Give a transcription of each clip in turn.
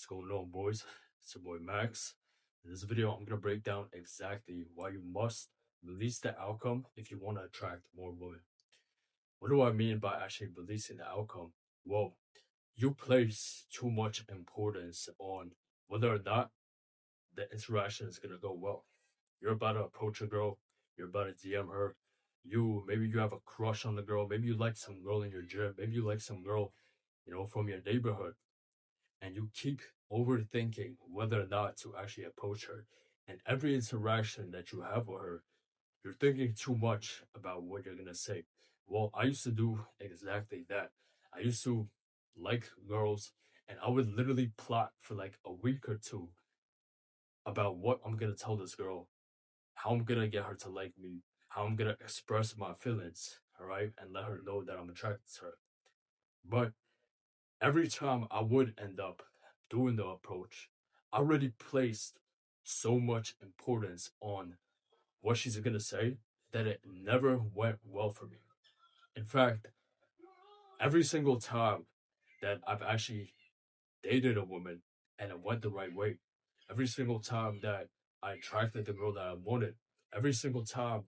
going on, boys? It's your boy Max. In this video, I'm gonna break down exactly why you must release the outcome if you want to attract more women. What do I mean by actually releasing the outcome? Well, you place too much importance on whether or not the interaction is gonna go well. You're about to approach a girl, you're about to DM her. Maybe you have a crush on the girl, maybe you like some girl in your gym, maybe you like some girl, from your neighborhood, and you keep overthinking whether or not to actually approach her. And every interaction that you have with her, you're thinking too much about what you're gonna say. Well, I used to do exactly that. I used to like girls, and I would literally plot for like a week or two about what I'm gonna tell this girl, how I'm gonna get her to like me, how I'm gonna express my feelings, all right, and let her know that I'm attracted to her. But every time I would end up doing the approach, I already placed so much importance on what she's gonna say that it never went well for me. In fact, every single time that I've actually dated a woman and it went the right way, every single time that I attracted the girl that I wanted, every single time,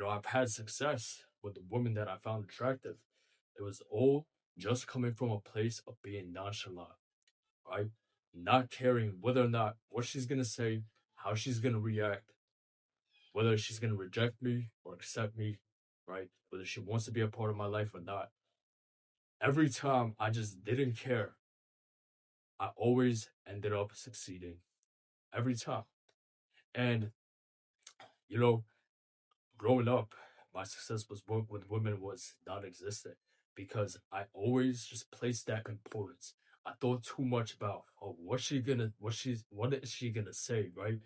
I've had success with the woman that I found attractive, it was all just coming from a place of being nonchalant, right? Not caring whether or not what she's gonna say, how she's gonna react, whether she's gonna reject me or accept me, right? Whether she wants to be a part of my life or not. Every time I just didn't care, I always ended up succeeding. Every time. And, you know, growing up, my success with women was non-existent because I always just placed that importance. I thought too much about what is she gonna say, right?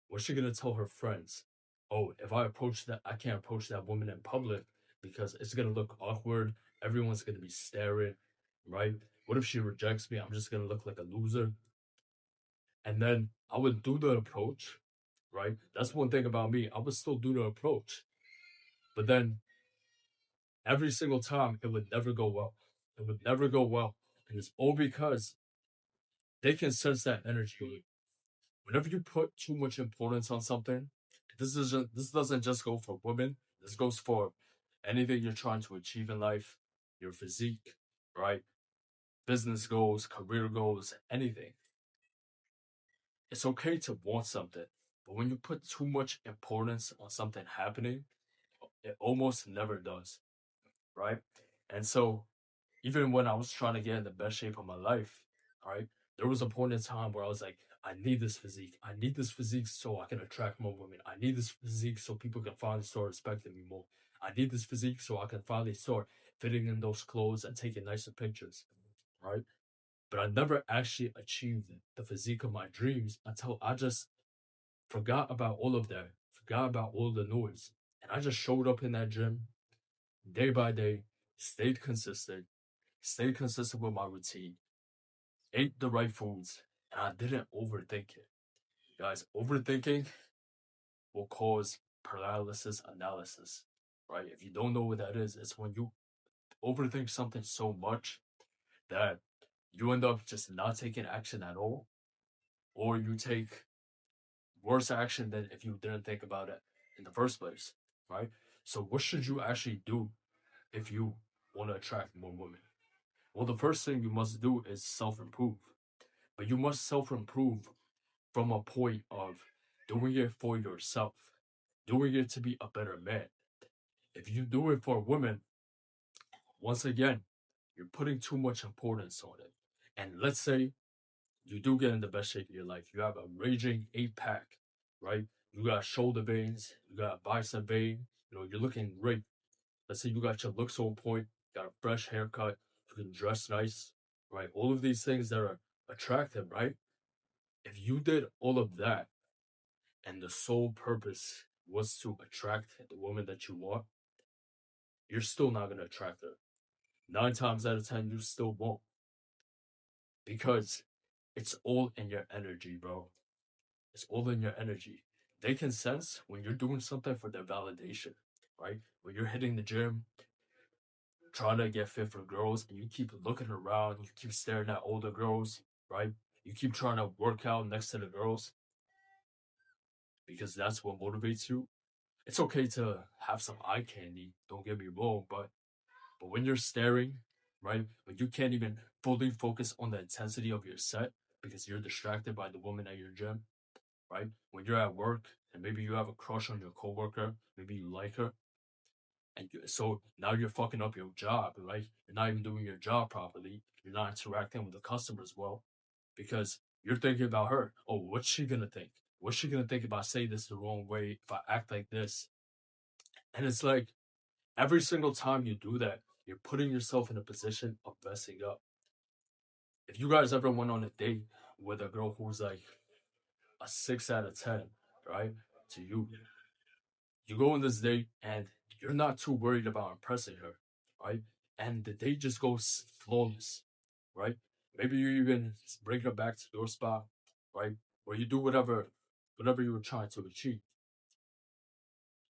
What's she gonna tell her friends? Oh, if I approach that, I can't approach that woman in public because it's gonna look awkward. Everyone's gonna be staring, right? What if she rejects me? I'm just gonna look like a loser. And then I would do the approach, right? That's one thing about me. I would still do the approach, but then every single time it would never go well. It would never go well, and it's all because they can sense that energy. Whenever you put too much importance on something, this doesn't just go for women. This goes for anything you're trying to achieve in life, your physique, right? Business goals, career goals, anything. It's okay to want something, but when you put too much importance on something happening, it almost never does, right? And so, even when I was trying to get in the best shape of my life, right, there was a point in time where I was like, I need this physique. I need this physique so I can attract more women. I need this physique so people can finally start respecting me more. I need this physique so I can finally start fitting in those clothes and taking nicer pictures, right? But I never actually achieved the physique of my dreams until I just forgot about all of that, forgot about all the noise. And I just showed up in that gym day by day, stayed consistent with my routine, ate the right foods, and I didn't overthink it. Guys, overthinking will cause paralysis analysis, right? If you don't know what that is, it's when you overthink something so much that you end up just not taking action at all, or you take worse action than if you didn't think about it in the first place, right? So, what should you actually do if you want to attract more women? Well, the first thing you must do is self improve, but you must self improve from a point of doing it for yourself, doing it to be a better man. If you do it for women, once again, you're putting too much importance on it. And let's say you do get in the best shape of your life. You have a raging 8 pack, right? You got shoulder veins, you got bicep vein, you're looking great. Let's say you got your looks on point, got a fresh haircut, you can dress nice, right? All of these things that are attractive, right? If you did all of that and the sole purpose was to attract the woman that you want, you're still not going to attract her. 9 times out of 10, you still won't. Because it's all in your energy, bro. It's all in your energy. They can sense when you're doing something for their validation, right? When you're hitting the gym, trying to get fit for girls, and you keep looking around, you keep staring at older girls, right? You keep trying to work out next to the girls because that's what motivates you. It's okay to have some eye candy, don't get me wrong, but when you're staring, right, when you can't even fully focus on the intensity of your set because you're distracted by the woman at your gym, right? When you're at work and maybe you have a crush on your coworker, maybe you like her, and so now you're fucking up your job, right? You're not even doing your job properly. You're not interacting with the customers well because you're thinking about her. Oh, what's she gonna think? What's she gonna think if I say this the wrong way? If I act like this? And it's like every single time you do that, you're putting yourself in a position of messing up. If you guys ever went on a date with a girl who's like a 6 out of 10, right? To you, you go on this date and you're not too worried about impressing her, right? And the date just goes flawless, right? Maybe you even bring her back to your spot, right? Or you do whatever you were trying to achieve.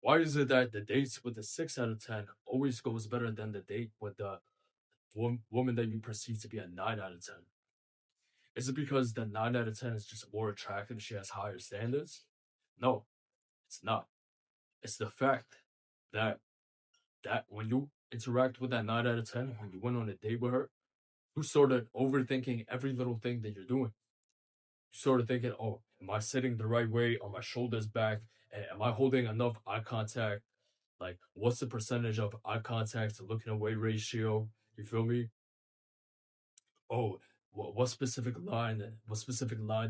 Why is it that the dates with the 6 out of 10 always goes better than the date with the woman that you perceive to be a 9 out of 10? Is it because the 9 out of 10 is just more attractive? She has higher standards? No, it's not. It's the fact that when you interact with that 9 out of 10, when you went on a date with her, you started overthinking every little thing that you're doing. You started thinking, oh, am I sitting the right way? Are my shoulders back? Am I holding enough eye contact? Like, what's the percentage of eye contact to looking away ratio? You feel me? Oh, what specific line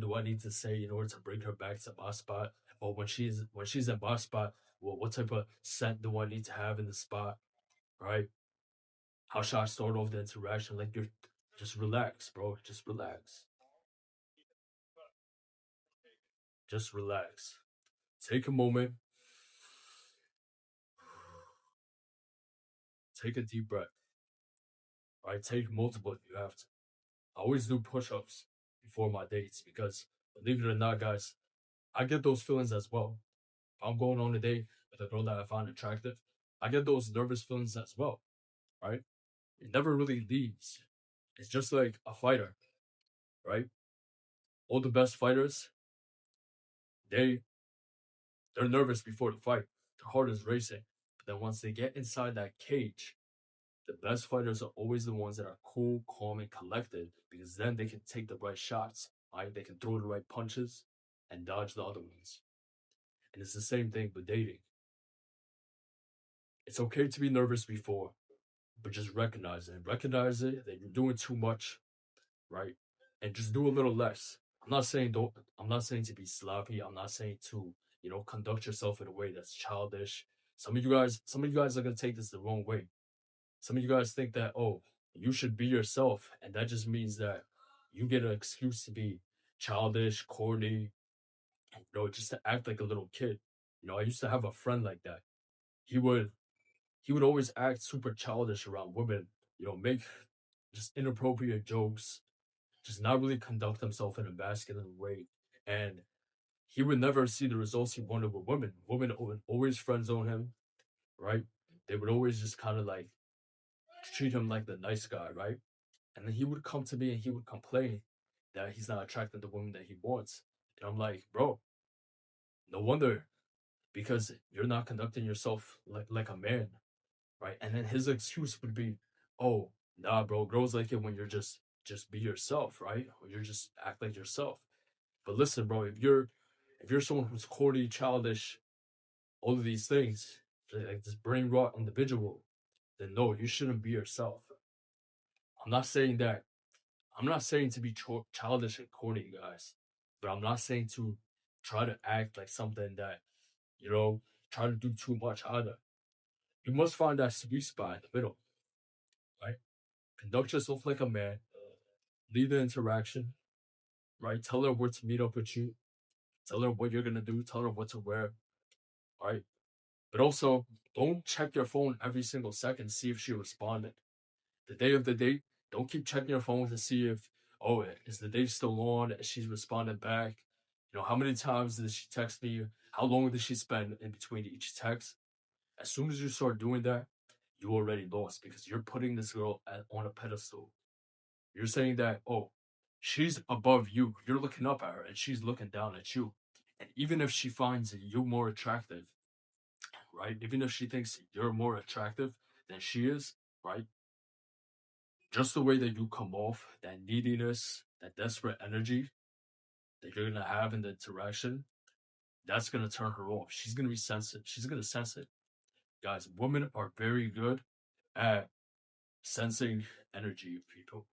do I need to say in order to bring her back to my spot? Or when she's at my spot, what type of scent do I need to have in the spot? Right? How should I start off the interaction? Like, you're just relax, bro. Just relax. Just relax. Take a moment. Take a deep breath. Right? Take multiple if you have to. I always do push-ups before my dates because, believe it or not, guys, I get those feelings as well. If I'm going on a date with a girl that I find attractive, I get those nervous feelings as well. Right? It never really leaves. It's just like a fighter, right? All the best fighters, they they're nervous before the fight. Their heart is racing. But then once they get inside that cage, the best fighters are always the ones that are cool, calm, and collected because then they can take the right shots, right? They can throw the right punches and dodge the other ones. And it's the same thing with dating. It's okay to be nervous before, but just recognize it. Recognize it that you're doing too much, right? And just do a little less. I'm not saying to be sloppy. I'm not saying to, conduct yourself in a way that's childish. Some of you guys are gonna take this the wrong way. Some of you guys think that, oh, you should be yourself, and that just means that you get an excuse to be childish, corny, just to act like a little kid. I used to have a friend like that. He would he would always act super childish around women, make just inappropriate jokes, just not really conduct himself in a masculine way. And he would never see the results he wanted with women. Women would always friend zone him, right? They would always just kind of like treat him like the nice guy, right? And then he would come to me and he would complain that he's not attracting the woman that he wants. And I'm like, bro, no wonder, because you're not conducting yourself like a man, right? And then his excuse would be, oh, nah, bro, girls like it when you're just be yourself, right? Or you're just act like yourself. But listen, bro, if you're someone who's corny, childish, all of these things, like this brain rot individual, then no, you shouldn't be yourself. I'm not saying that. I'm not saying to be childish and corny, guys, but I'm not saying to try to act like something that you know try to do too much either. You must find that sweet spot in the middle, right? Conduct yourself like a man. Lead the interaction, right? Tell her where to meet up with you. Tell her what you're gonna do. Tell her what to wear, right? But also, don't check your phone every single second to see if she responded. The day of the date, don't keep checking your phone to see if, oh, is the date still on? She's responded back. How many times did she text me? How long did she spend in between each text? As soon as you start doing that, you already lost because you're putting this girl on a pedestal. You're saying that, oh, She's above you. You're looking up at her, and she's looking down at you. And even if she finds you more attractive, right? Even if she thinks you're more attractive than she is, right? Just the way that you come off, that neediness, that desperate energy that you're gonna have in the interaction, that's gonna turn her off. She's gonna be sensitive. She's gonna sense it. Guys, women are very good at sensing energy of people,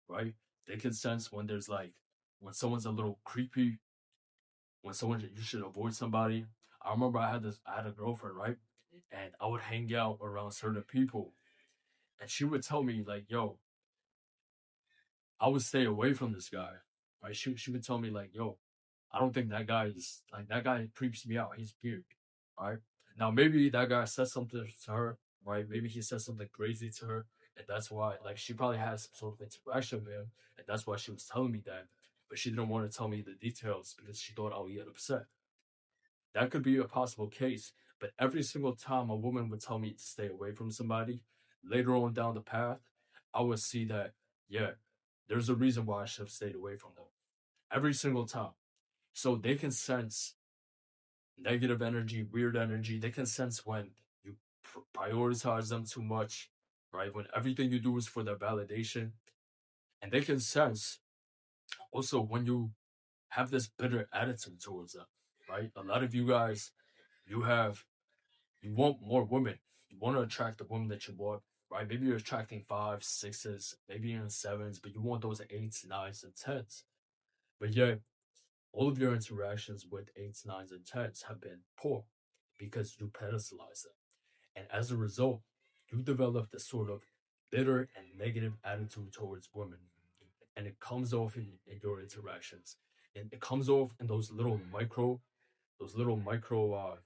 right? They can sense when there's like when someone's a little creepy, when someone you should avoid somebody. I remember I had a girlfriend, right? And I would hang out around certain people, and she would tell me like, "Yo, I would stay away from this guy." Right? She would tell me like, "Yo, I don't think that guy is like that guy creeps me out. He's weird." Right? Now maybe that guy said something to her, right? Maybe he said something crazy to her, and that's why like she probably had some sort of interaction with him, and that's why she was telling me that. But she didn't want to tell me the details because she thought I would get upset. That could be a possible case. But every single time a woman would tell me to stay away from somebody, later on down the path, I would see that, yeah, there's a reason why I should have stayed away from them. Every single time. So they can sense negative energy, weird energy. They can sense when you prioritize them too much, right? When everything you do is for their validation. And they can sense also when you have this bitter attitude towards them, right? A lot of you guys, you have you want more women. You want to attract the women that you want, right? Maybe you're attracting fives, sixes, maybe even sevens, but you want those eights, nines, and tens. But yet, all of your interactions with eights, nines, and tens have been poor because you pedestalize them. And as a result, you develop this sort of bitter and negative attitude towards women. And it comes off in your interactions. And it comes off in those little micro those little micro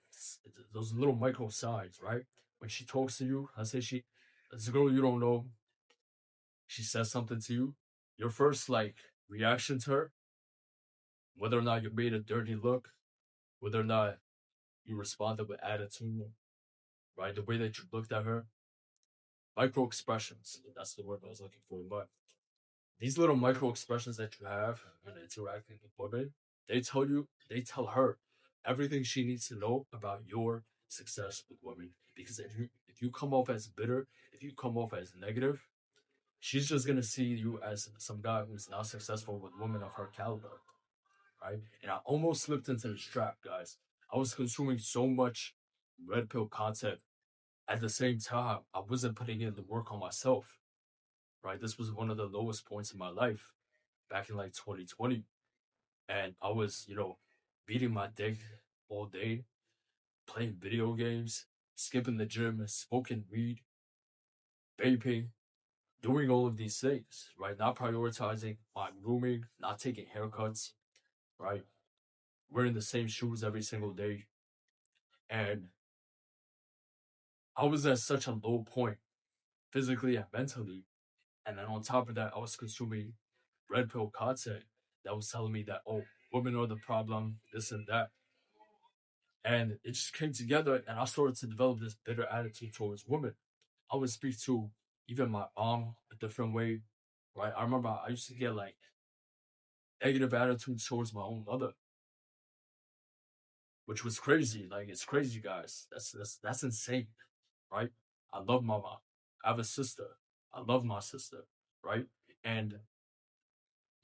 signs, right? When she talks to you, let's say it's a girl you don't know, she says something to you, your first like reaction to her, whether or not you made a dirty look, whether or not you responded with attitude, right? The way that you looked at her, micro expressions. That's the word I was looking for. But these little micro expressions that you have when interacting with women, they tell her everything she needs to know about your success with women. Because if you come off as bitter, if you come off as negative, she's just gonna see you as some guy who's not successful with women of her caliber, right? And I almost slipped into this trap, guys. I was consuming so much red pill content at the same time. I wasn't putting in the work on myself, right? This was one of the lowest points in my life back in like 2020. And I was, beating my dick all day, playing video games, skipping the gym, smoking weed, vaping, doing all of these things, right? Not prioritizing my grooming, not taking haircuts, right? Wearing the same shoes every single day. And I was at such a low point physically and mentally. And then on top of that, I was consuming red pill content that was telling me that, oh, women are the problem, this and that. And it just came together, and I started to develop this bitter attitude towards women. I would speak to even my mom a different way, right? I remember I used to get like negative attitudes towards my own mother, which was crazy. Like it's crazy, guys. That's insane, right? I love my mom. I have a sister. I love my sister, right? And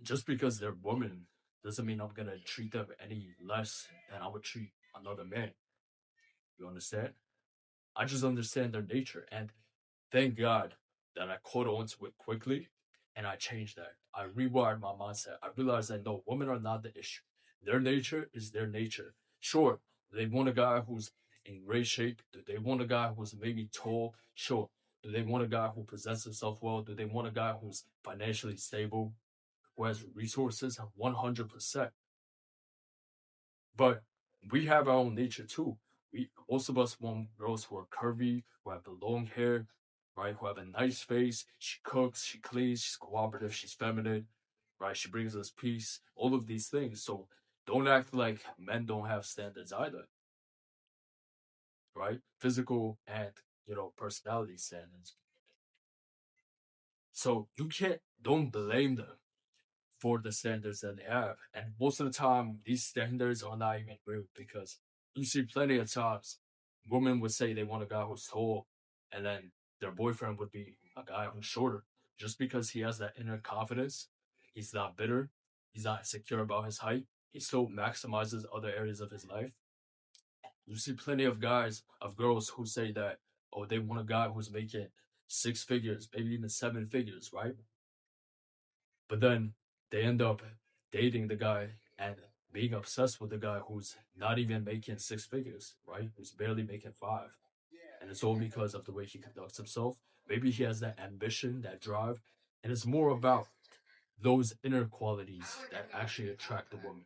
just because they're women doesn't mean I'm gonna treat them any less than I would treat another man. You understand? I just understand their nature. And thank God that I caught on to it quickly and I changed that. I rewired my mindset. I realized that no, women are not the issue. Their nature is their nature. Sure, they want a guy who's in great shape. Do they want a guy who's maybe tall? Sure. Do they want a guy who presents himself well? Do they want a guy who's financially stable, who has resources? 100%. But we have our own nature too. Most of us want girls who are curvy, who have the long hair, right? Who have a nice face. She cooks, she cleans, she's cooperative, she's feminine, right? She brings us peace. All of these things. So don't act like men don't have standards either, right? Physical and personality standards. So you can't don't blame them for the standards that they have. And most of the time, these standards are not even real because you see plenty of times women would say they want a guy who's tall, and then their boyfriend would be a guy who's shorter. Just because he has that inner confidence, he's not bitter, he's not insecure about his height, he still maximizes other areas of his life. You see plenty of guys, of girls who say that, oh, they want a guy who's making six figures, maybe even seven figures, right? But then they end up dating the guy and being obsessed with the guy who's not even making six figures, right? Who's barely making five. And it's all because of the way he conducts himself. Maybe he has that ambition, that drive, and it's more about those inner qualities that actually attract the woman,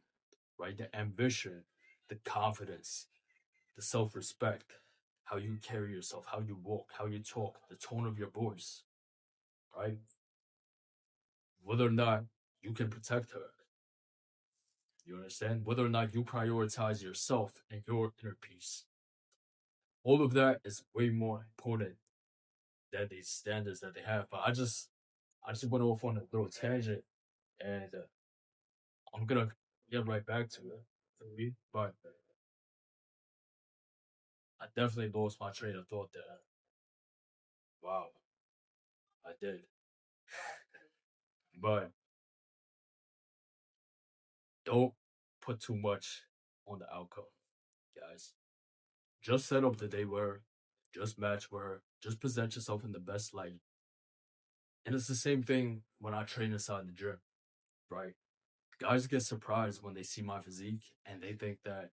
right? The ambition, the confidence, the self respect, how you carry yourself, how you walk, how you talk, the tone of your voice, right? Whether or not you can protect her, you understand? Whether or not you prioritize yourself and your inner peace. All of that is way more important than these standards that they have. But I just went off on a little tangent, and I'm gonna get right back to it. But I definitely lost my train of thought there. Wow, I did. But don't put too much on the outcome, guys. Just set up the day where, just match where, just present yourself in the best light. And it's the same thing when I train inside the gym, right? Guys get surprised when they see my physique and they think that,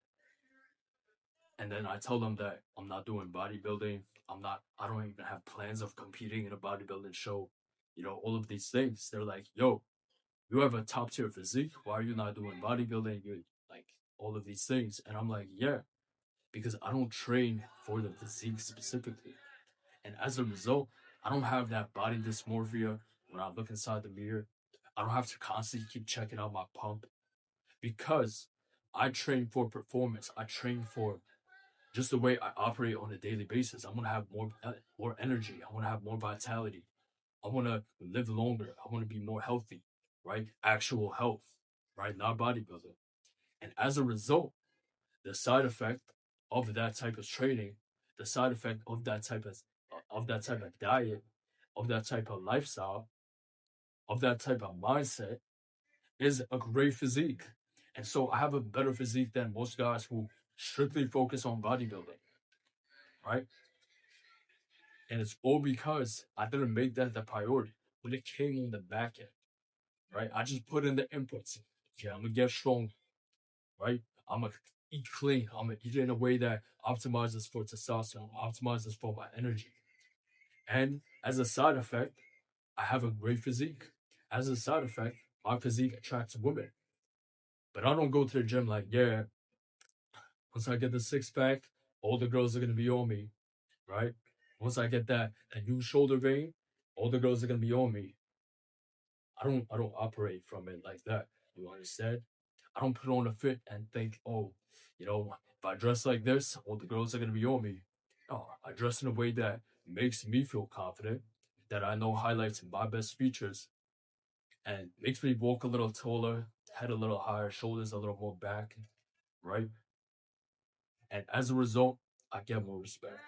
and then I tell them that I'm not doing bodybuilding. I don't even have plans of competing in a bodybuilding show. All of these things. They're like, yo, you have a top tier physique. Why are you not doing bodybuilding? You like all of these things. And I'm like, yeah, because I don't train for the physique specifically. And as a result, I don't have that body dysmorphia when I look inside the mirror. I don't have to constantly keep checking out my pump because I train for performance. I train for just the way I operate on a daily basis. I want to have more energy. I want to have more vitality. I want to live longer. I want to be more healthy, right? Actual health, right? Not bodybuilding. And as a result, the side effect of that type of training, the side effect of that type of diet, of that type of lifestyle, of that type of mindset is a great physique. And so I have a better physique than most guys who strictly focus on bodybuilding, right? And it's all because I didn't make that the priority. When it came on the back end, right? I just put in the inputs. Okay, I'm gonna get strong, right? I'm gonna eat clean. I'm gonna eat in a way that optimizes for testosterone, optimizes for my energy. And as a side effect, I have a great physique. As a side effect, my physique attracts women. But I don't go to the gym like, yeah, once I get the six pack, all the girls are gonna be on me, right? Once I get that huge shoulder vein, all the girls are gonna be on me. I don't operate from it like that. You understand? I don't put on a fit and think, oh, if I dress like this, all the girls are gonna be on me. No, I dress in a way that makes me feel confident, that I know highlights my best features, and makes me walk a little taller, head a little higher, shoulders a little more back, right? And as a result, I get more respect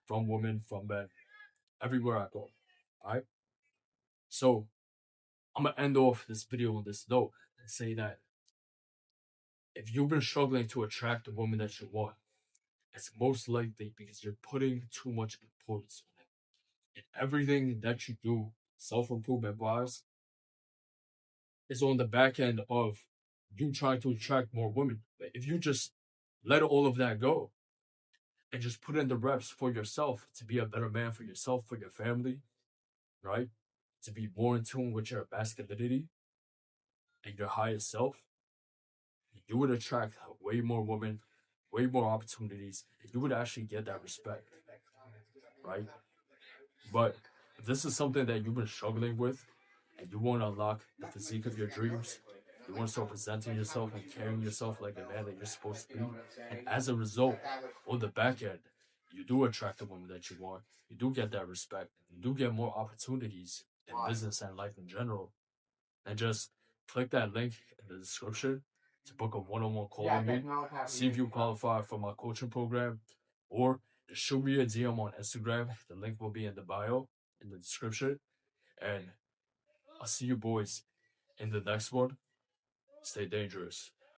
from women, from men, everywhere I go. All right. So I'm gonna end off this video on this note and say that if you've been struggling to attract the woman that you want, it's most likely because you're putting too much importance on it. And everything that you do, self improvement wise, is on the back end of you trying to attract more women. But if you just let all of that go and just put in the reps for yourself to be a better man for yourself, for your family, right? To be more in tune with your masculinity and your highest self, you would attract way more women, way more opportunities. You would actually get that respect, right? But if this is something that you've been struggling with and you want to unlock the physique of your dreams, you want to start presenting yourself and carrying yourself like a man that you're supposed to be. And as a result, on the back end, you do attract the woman that you want. You do get that respect. You do get more opportunities in business and life in general. And just Click that link in the description to book a one-on-one call with me. See if you qualify for my coaching program, or just shoot me a DM on Instagram. The link will be in the bio, in the description. And I'll see you boys in the next one. Stay dangerous.